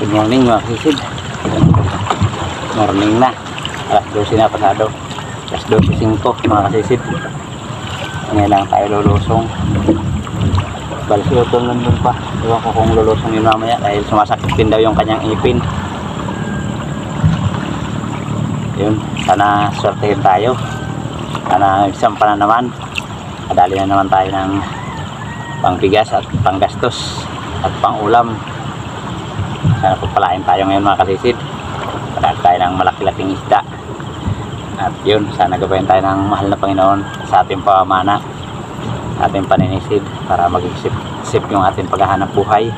Good morning mga kasisid. Morning na. Alas 12 na pasado. Alas 12:05 mga kasisid. Ngayon lang tayo lulusong. Balas utol nandun pa. Iwan ko kung lulusong yun mamaya dahil sumasakit din daw yung kanyang ipin. Yun, sana swertehin tayo. Sana isampa na naman. Kadali na naman tayo ng pangbigas at panggastos at pangulam. Sana pagpalain tayo ngayon mga kasisid. Paraan tayo ng malaki-laking isda. At yun, sana gabayan tayo ng mahal na Panginoon sa ating pamana, ating paninisid para mag-isip yung ating paghahanap buhay.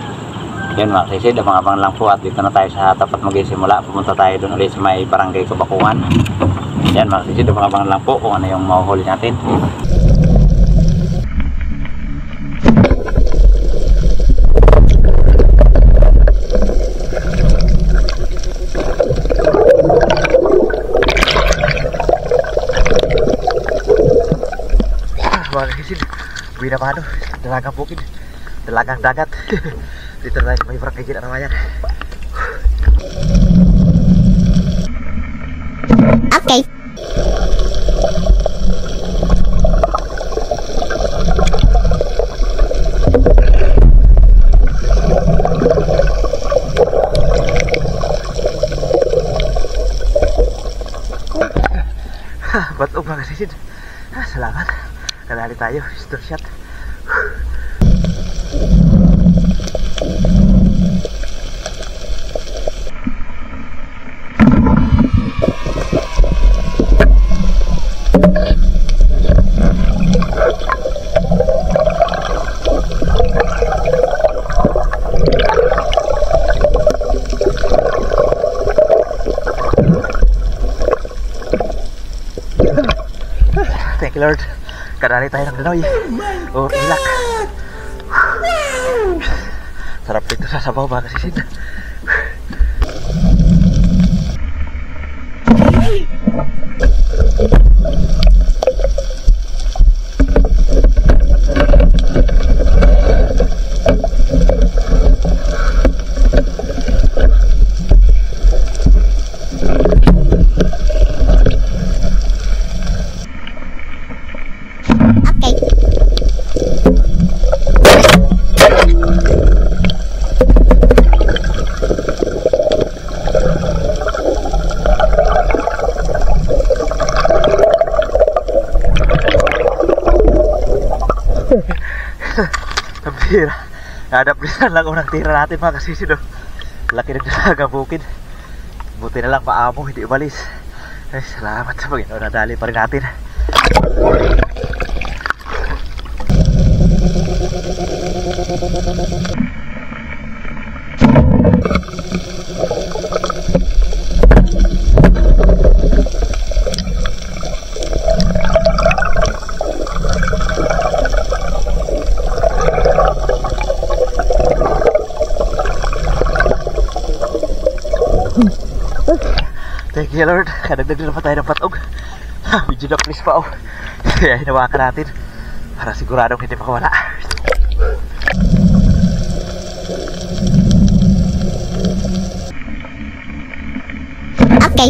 Yun mga kasisid, abang-abang lang po at dito na tayo sa tapat magsisimula. Pumunta tayo doon ulit sa may barangay Kabakungan. Yan mga kasisid, abang-abang lang po kung ano yung mahuhuli natin. Mga kasisid, buwi na paano, dalagang bukid, dalagang dagat. Dito na tayo sa may barangay Ginarawayan. Okay. Ba't mga kasisid, salamat. Kadali tayo, store shot. Thank you Lord. Kadali tayo ng Danoy o ilak. Sarap dito sa sabaw mga kasisid. Tira. Nadaplisan lang unang tira natin mga kasisid. Laki ng dalagang bukid. Buti na lang paamo, hindi umalis. Ay, salamat sa Panginoon, nadali pa rin natin. Thank you Lord, kadagdag na naman tayo ng patog. Medyo na please pa Kaya hinawakan natin para siguradong hindi makawala. Okay.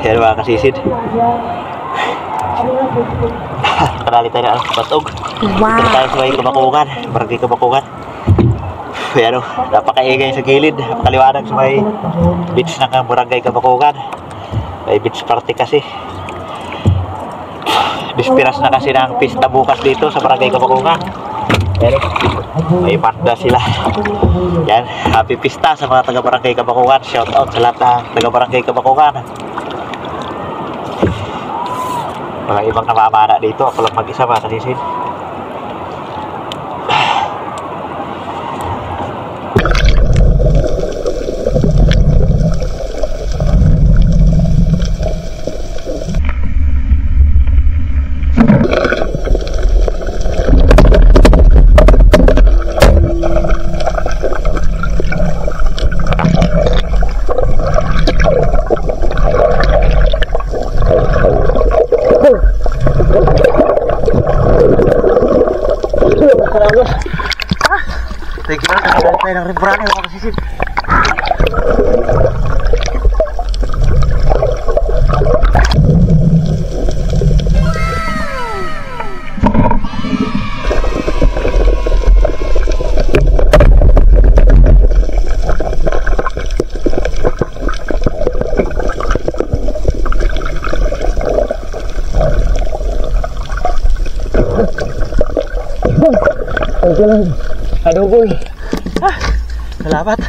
Yan mga kasisid. Kadali tayo ng patog. Wow. Dito tayo sa may Kabakungan, barangay Kabakungan. Ayan o, napakaingay sa gilid. Napakaliwanag sa may beach ng Barangay Kabakukan. May beach party kasi. Dispiras na kasi ng pista bukas dito sa Barangay Kabakukan. Ayan o, may partner sila. Yan, happy pista sa mga taga Barangay Kabakukan. Shout out sa lahat ng taga Barangay Kabakukan. Mga ibang namamana dito, ako lang mag-isa mga kasisid. Thank you lang, nakagalit tayo ng rimbrani mga kasisid. Adobol. Salamat.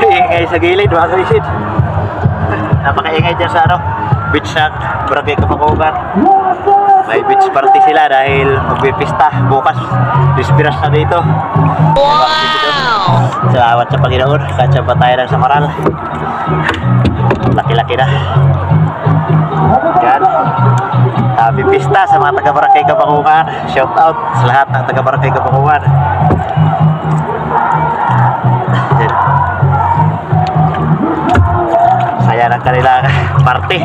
Ingay sa gilid mga kaisid. Napakaingay dyan sa beach ng Barangay Kabakukan. May beach party sila dahil magpipista bukas. Dispiras na dito. Wow! Salamat sa Panginoon. Katsa pa tayo ng samaral. Laki-laki na. Yan. Happy pista sa mga taga Barangay Kabakukan. Shout out sa lahat ng taga Barangay Kabakukan. Saya ng kanilang party.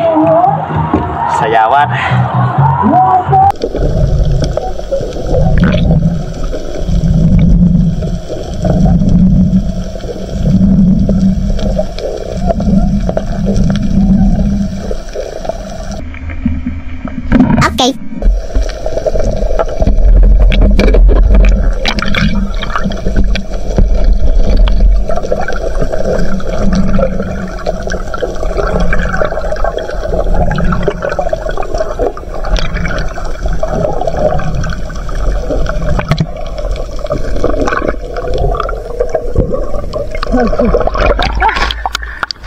Sayawan. Okay.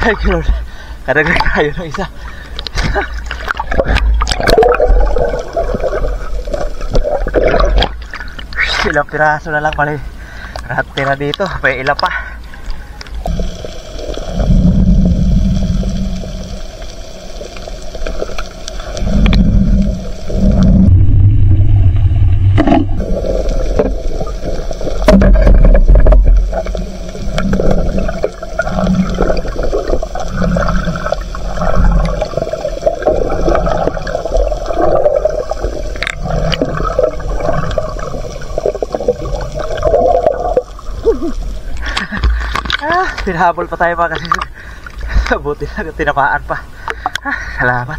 Thank you Lord. Kadagdag tayo ng isa. Ilang piraso na lang pala natira dito. May ilan pa. Pinahabol pa tayo mga kasi buti na tinamaan pa. Salamat.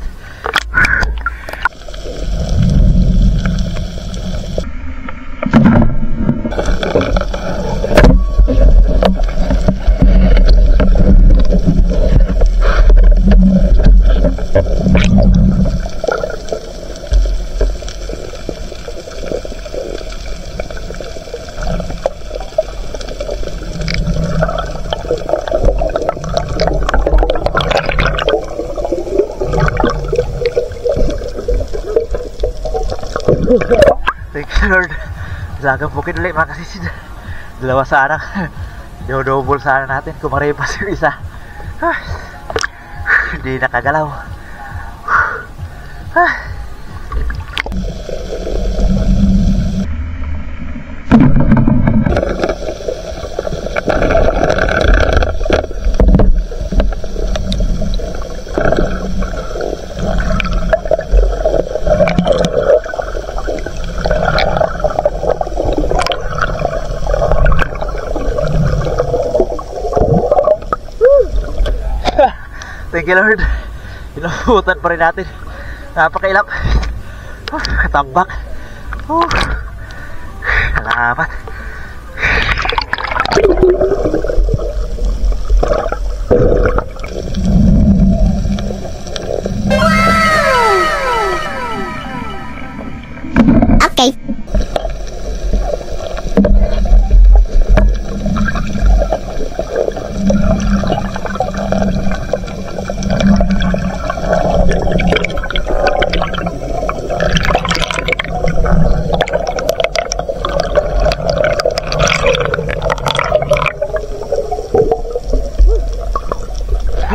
Thank you Lord. Lagang bukid ulit mga kasisid. Dalawa sana. Double sana natin kung maripas yung isa. Hindi nakagalaw. Thank you Lord. Inabutan pa rin natin. Napakailap. Katambak. Salamat. Okay.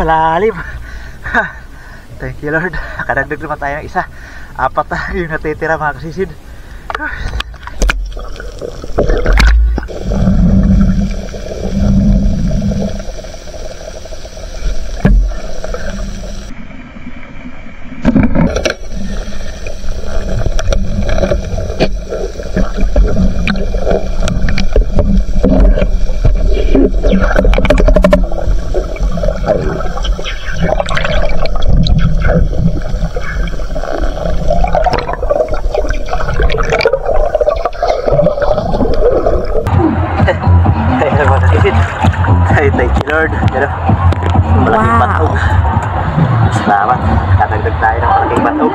Malalim. Thank you Lord. Nakadagdag naman tayo ng isa. 4 na yung natitira mga kasisid. Thank you Lord. Malaking batog. Salamat. Katagdag tayo ng malaking batog.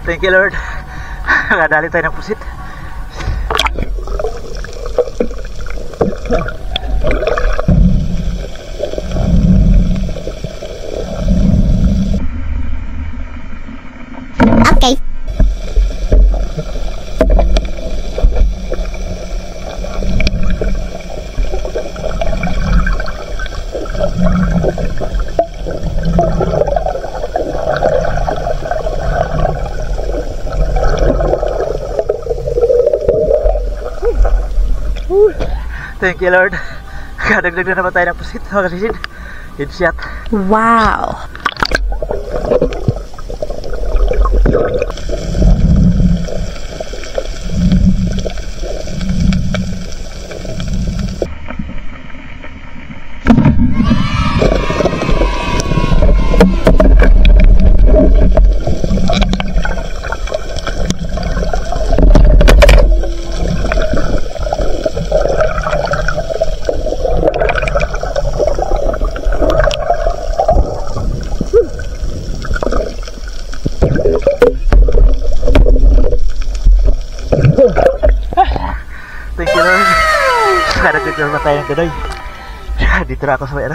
Thank you Lord. Nakadali tayo ng pusit. Okay. Thank you Lord. Kadagdag na naman tayo ng pusit mga kasisid. Headshot. Wow. Thank you Lord. Kadagdag na naman tayo ng ganoy. Dito na ako sa may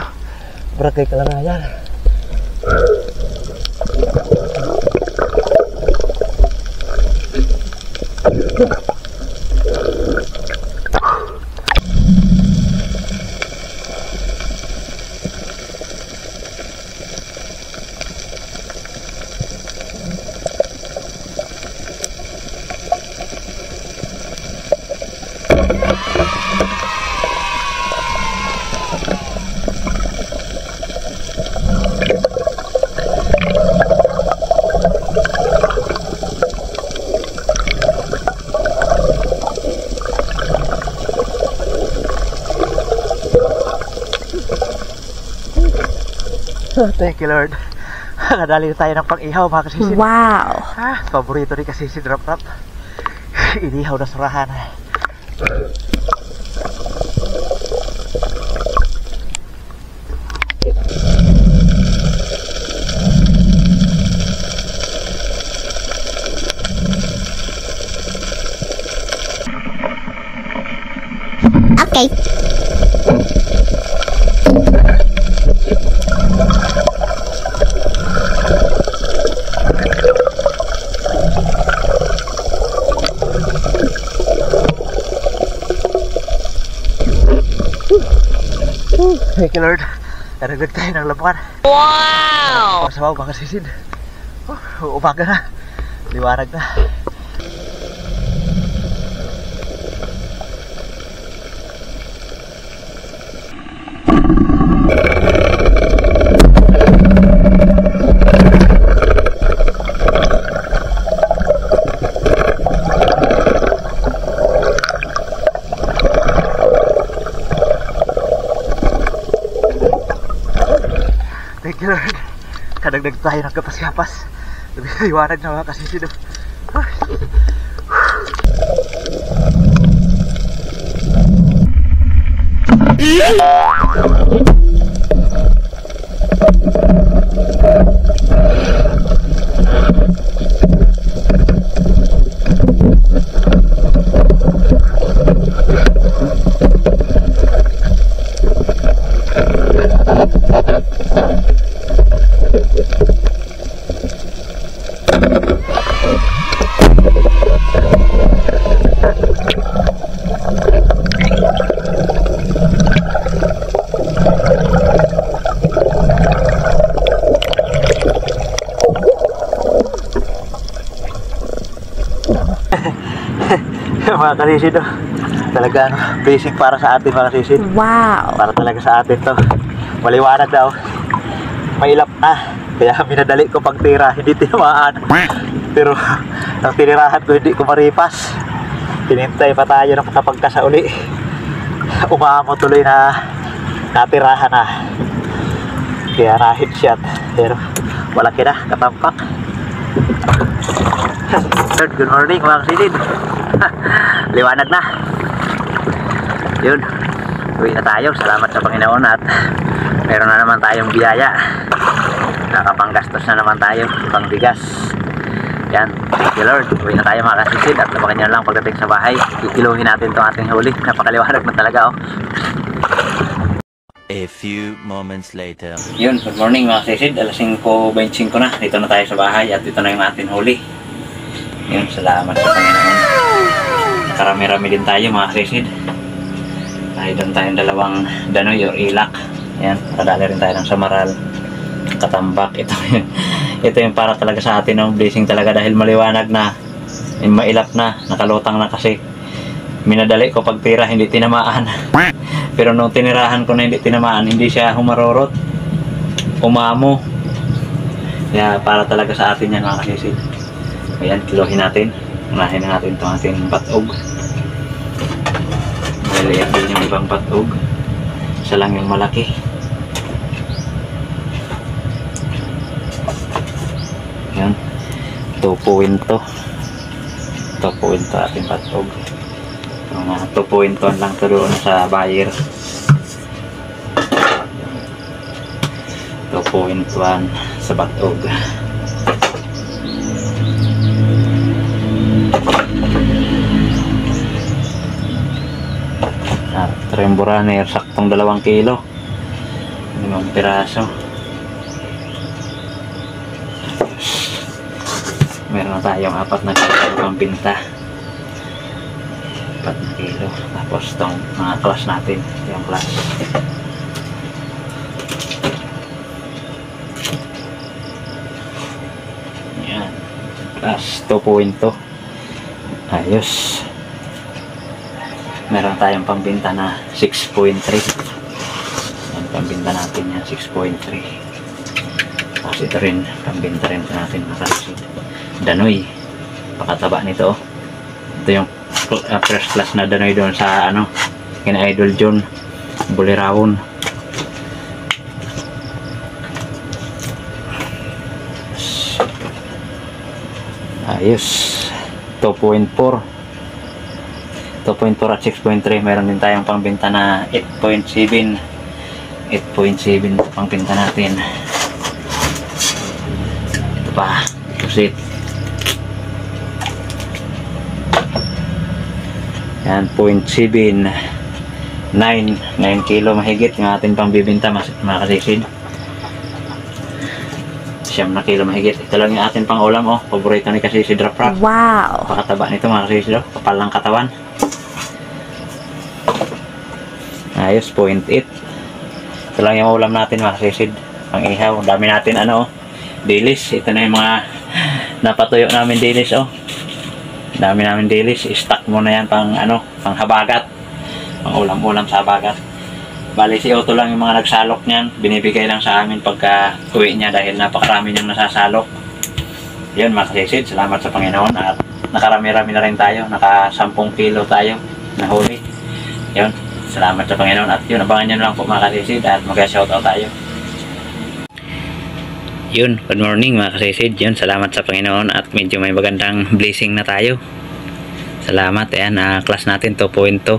Barangay Kalanayan. Thank you Lord. Nakadali tayo ng pang-ihaw mga kasisid. Wow. Paborito ni kasisid Rap Rap. Inihaw na surahan. Okay. Thank you Lord. Naragdag tayo ng lapuan. Wow! Masabaw mga kasisid. Umaga na. Liwanag na. Thank you Lord. Kadagdag tayo ng kapas-kapas. Liwanag na mga kasisid. Mga kasisid, talagang basic para sa atin mga kasisid. Wow! Para talaga sa atin to. Maliwanag daw. Mailap na. Kaya minadali ko pagtira, hindi tinamaan. Pero ang tinirahan ko hindi ko maripas. Pinintay pa tayo na makapagkasa uli. Umamo tuloy na natirahan na. Kaya na-headshot. Pero malaki na, katampak. Good morning mga kasisid. Liwanag na. Yun, uwi na tayo. Salamat sa Panginoon at meron na naman tayong biyaya. Nakapanggastos na naman tayo pang bigas. Yan, thank you Lord. Uwi na tayo mga kasisid at nabakan nyo lang pagdating sa bahay. Kikiluhin natin itong ating huli. Napakaliwanag na talaga oh. A few moments later. Yun, good morning mga kasisid. Alas 5:25 na. Dito na tayo sa bahay at ito na yung ating huli. Yun, salamat sa Panginoon. Nakarami-rami din tayo mga kasisid. Ay doon tayong dalawang danoy or ilak. Ayan, kadali rin tayo ng samaral, katambak. Ito yung para talaga sa atin ng blessing talaga dahil maliwanag na, mailap na, nakalutang na kasi. Minadali ko pagtira, hindi tinamaan. Pero nung tinirahan ko na hindi tinamaan, hindi siya humarorot, umamo. Kaya para talaga sa atin yan mga kasisid. Ayan, kilohin natin. Unahin na natin itong ating patog. Maliit din yung ibang patog. Isa lang yung malaki. Ayan. 2.2 ating patog. Mga 2.1 lang ito doon sa buyer. 2.1 sa patog. Tremburaner, saktong 2 kilo, 5 piraso. Meron na tayong 4 na kilo pang pinta, 4 na kilo. Tapos itong mga class natin, yung class yan, class 2.2. ayos. Meron tayong pambinta na 6.3. Yan, pambinta natin yan, 6.3. Tapos ito rin, pambinta rin natin makalisid. Danoy, pakataba nito. Ito yung first class na danoy doon sa ano, kina Idol John, Bulirawon. Ayos, 2.4 at 6.3. Meron din tayong pangbenta na 8.7 pangbenta natin. Ito pa, pusit. Yan, 0.7 9 kilo mahigit yung ating pangbibinta mga kasisid. 9 na kilo mahigit. Ito lang yung ating pang ulam oh. Paborito ni kasisid Rap-Rap. Wow! Pakataba nito mga kasisid oh. Kapal ng katawan. Ayos, 0.8. Ito ito lang yung ulam natin mga kasisid. Ang ihaw, dami natin ano, dilis. Ito na yung mga napatuyo namin dilis oh. Dami namin dilis. I-stock muna yan pang ano, pang habagat. Pang ulam-ulam sa habagat. Bali si Otto lang yung mga nagsalok niyan. Binibigay lang sa amin pagka uwi niya dahil napakarami niyang nasasalok. Yun mga kasisid, salamat sa Panginoon at nakarami-rami na rin tayo. Naka 10 kilo tayo na huli. Yun, salamat sa Panginoon at yun, abangan nyo lang po mga kasisid at mag-shoutout tayo. Yun, good morning mga kasisid. Yun, salamat sa Panginoon at medyo may magandang blessing na tayo. Salamat, ayan, class natin 2.2.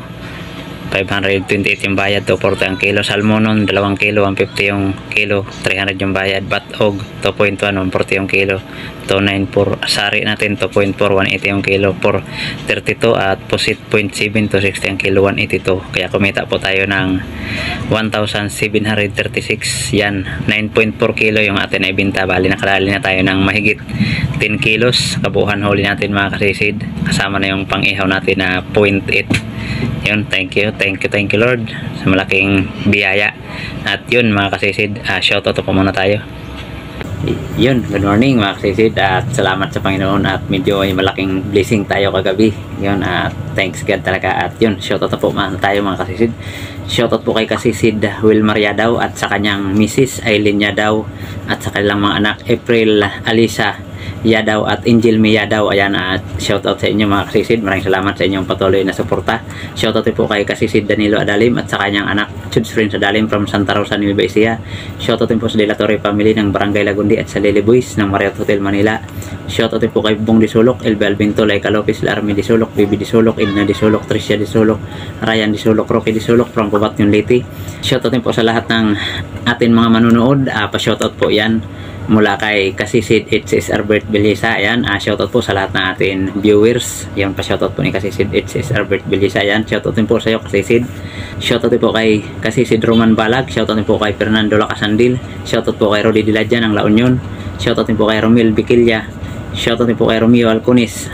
528 yung bayad, 240 ang kilo. Salmonon 2 kilo, 150 yung kilo, 300 yung bayad. Batog 2.1, 140 yung kilo, 294. Sari natin 2.4, 180 yung kilo, 432. At pusit 0.7, 260 ang kilo, 182. Kaya kumita po tayo ng 1,736. Yan, 9.4 kilo yung atin ay binta. Bali nakadali na tayo ng mahigit 10 kilos. Kabuuhan huli natin mga kasisid. Kasama na yung pang-ihaw natin na 0.8. Yun, thank you Lord sa malaking biyaya. At yun mga kasisid, shoutout po muna tayo. Yun, good morning mga kasisid at salamat sa Panginoon at medyo ay malaking blessing tayo kagabi. Yun, thanks God talaga. At yun, shoutout po muna tayo mga kasisid. Shoutout po kay kasisid Wilmar Yadaw at sa kanyang Mrs. Aileen Yadaw at sa kanilang mga anak April Alisa Yadaw at Angel May Yadaw. Ayan, at shoutout sa inyo mga kasisid. Maraming salamat sa inyong patuloy na suporta. Shoutout po kay kasisid Danilo Adalim at sa kanyang anak Chuds Prince Adalim from Santa Rosa, Nueva Ecija. Shoutout po sa De La Torre family ng Barangay Lagundi at sa Lily Boys ng Marriott Hotel Manila. Shoutout po kay Bong Disulok, Elbe Albinto, Laika Lopez, Larmi Disulok, Bibi Disulok, Edna Disulok, Tricia Disulok, Ryan Disulok, Rocky Disulok from Pubat, Leyte. Shoutout po sa lahat ng atin mga manunood. Pa-shoutout po yan mula kay kasisid HSS Albert Belisa. Ayan, shoutout po sa lahat ng ating viewers. Yan, pa-shoutout po ni kasisid HSS Albert Belisa. Ayan, shoutout din po sa iyo kasisid. Shoutout po kay kasisid Roman Balag. Shoutout din po kay Fernando Lacasandil. Shoutout po kay Rodi Diladja ng La Union. Shoutout din po kay Romel Biquilla. Shoutout din po kay Romeo Alcunis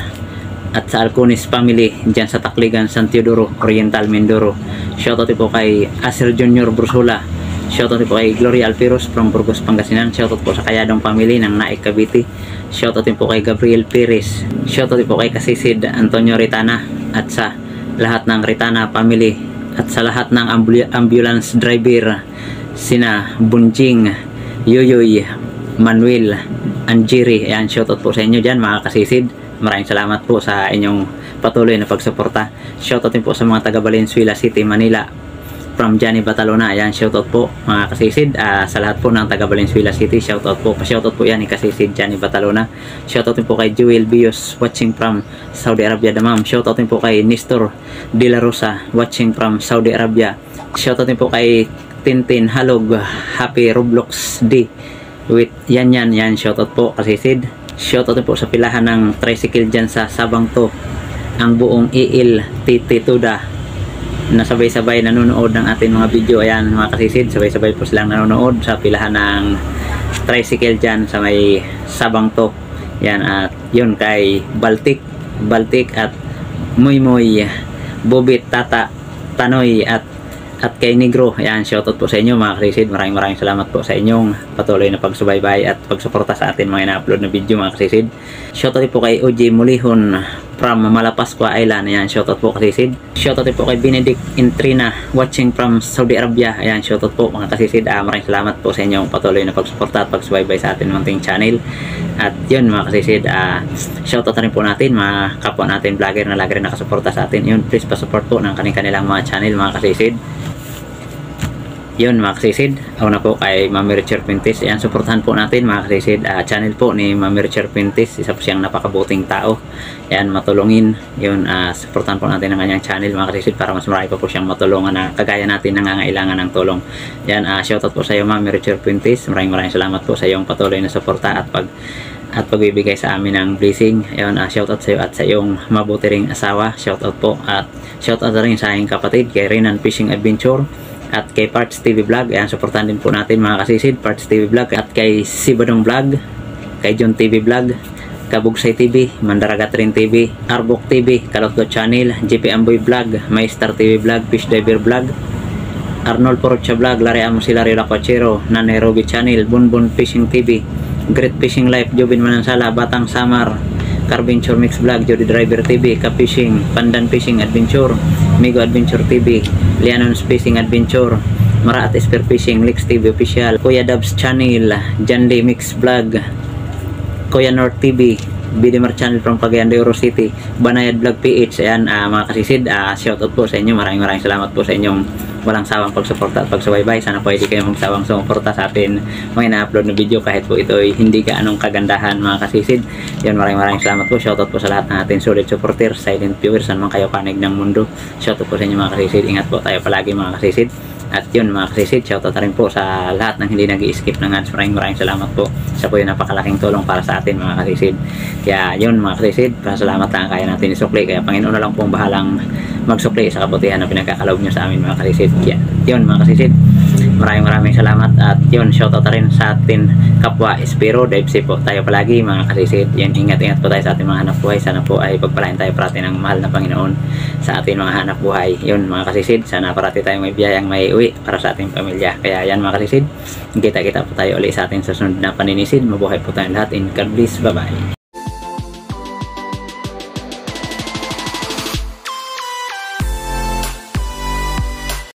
at sa Alcunis family dyan sa Tacligan, San Teodoro, Oriental, Mindoro. Shoutout din po kay Aser Junior Brursula. Shoutout po kay Gloria Alpiros from Burgos, Pangasinan. Shoutout po sa Kayadong family ng Naik, Cavite. Shoutout po kay Gabriel Perez. Shoutout po kay kasisid Antonio Ritana at sa lahat ng Ritana family at sa lahat ng ambulance driver sina Bunjing, Yoyoy, Manuel, Anjiri. Ayan, shoutout po sa inyo dyan mga kasisid. Maraming salamat po sa inyong patuloy na pagsuporta. Shoutout po sa mga taga Valenzuela City, Manila from Johnny Batalona. Ayan, shoutout po mga kasisid. Sa lahat po ng taga Valenzuela City, shoutout po. Pa-shoutout po yan ni kasisid Johnny Batalona. Shoutout po kay Jewel Bios watching from Saudi Arabia, Damam. Shoutout po kay Nestor De La Rosa watching from Saudi Arabia. Shoutout po kay Tintin Halog, happy Roblox Day with yan. Shoutout po kasisid. Shoutout po sa pilahan ng tricycle dyan sa Sabang to, ang buong EL Titi Tuda na sabay-sabay nanonood ng ating mga video. Ayan mga kasisid, sabay-sabay po silang nanonood sa pilahan ng tricycle dyan sa may Sabang to. Yan, at yun kay Baltic at Muy Bobit, Tata, Tanoy at kay Negro. Ayan, shoutout po sa inyo mga kasisid. Maraming salamat po sa inyong patuloy na pagsubaybay at pagsuporta sa atin mga ina-upload na video mga kasisid. Shoutout po kay OJ Mulihon from Malapascua Island. Ayan, shoutout po kasisid. Shoutout po kay Benedict Intrina watching from Saudi Arabia. Ayan, shoutout po mga kasisid. Maraming salamat po sa inyong patuloy na pagsuporta at pagsubaybay sa atin munting channel. At yun mga kasisid, shoutout na rin po natin mga kapwa natin vlogger na lagi rin nakasuporta sa atin. Yun, please pa-support po ng kanilang mga channel mga kasisid. Yun mga kasisid, una po kay Mami Richard Pintis. Ayan, supportahan po natin mga kasisid. Channel po ni Mami Richard Pintis, isa po siyang napakabuting tao. Ayan, matulungin. Yun, supportahan po natin ang kanyang channel mga kasisid para mas marami pa po siyang matulungan na kagaya natin nangangailangan ng tulong. Ayan, shoutout po sa iyo Mami Richard Pintis. Maraming salamat po sa iyong patuloy na suporta at pagbibigay sa amin ng blessing. Ayan, shoutout sa iyo at sa iyong mabuti ring asawa. Shoutout po at shoutout rin sa aking kapatid kay Renan Fishing Adventure at kay Parts TV Vlog. Ayan, supportan din po natin mga kasisid, Parts TV Vlog at kay Sibadong Vlog, kay John TV Vlog, Kabugsay TV, Mandaragat Rin TV, Arbok TV, Kalotgo Channel, JP Amboy Vlog, Maystar TV Vlog, Fish Diver Vlog Arnold Porocha Vlog, Larry Amos, Hilario Lacuachero, Nanay Ruby Channel, Bunbun Fishing TV, Great Fishing Life, Jobin Manansala, Batang Samar, Carventure Mix Vlog, Jody Driver TV, Ka-Fishing, Pandan Fishing Adventure, Migo Adventure TV, Lianon's Fishing Adventure, Maraat Spear Fishing, Lex TV Official, Kuya Dubs Channel, Jandy Mix Vlog, Kuya North TV, Bidimar Channel from Cagayan de Oro City, Banayad Vlog PH. Ayan, mga kasisid, shoutout po sa inyo. Maraming salamat po sa inyong walang sawang pagsuporta at pagsubaybay. Sana po hindi kayo magsawang sumuporta sa atin mga ina-upload na video kahit po ito ay hindi ka anong kagandahan, mga kasisid. Yan, maraming salamat po. Shoutout po sa lahat ng ating solid supporters, silent viewers, saan man kayo kanig ng mundo. Shoutout po sa inyo, mga kasisid. Ingat po tayo palagi, mga kasisid. At yun, mga kasisid, shoutout na rin po sa lahat ng hindi nag-i-skip ng ads. Maraming salamat po. Isa po yung napakalaking tulong para sa atin, mga kasisid. Kaya yun, mga kasisid, pasalamat lang kaya natin isukli. Kaya Panginoon na lang pong bahalang magsukli sa kabutihan na pinagkakaloob nyo sa amin, mga kasisid. Kaya yun, mga kasisid, maraming salamat. At yun, shoutout na rin sa atin kapwa Espiro, Dive Sea po tayo palagi, mga kasisid. Yan, ingat po tayo sa ating mga hanap buhay. Sana po ay pagpalain tayo parati ng mahal na Panginoon sa ating mga hanap buhay. Yun, mga kasisid, sana parati tayong may biyayang may uwi para sa ating pamilya. Kaya yan, mga kasisid, kita po tayo ulit sa ating susunod na paninisid. Mabuhay po tayong lahat. In God bless. Bye bye.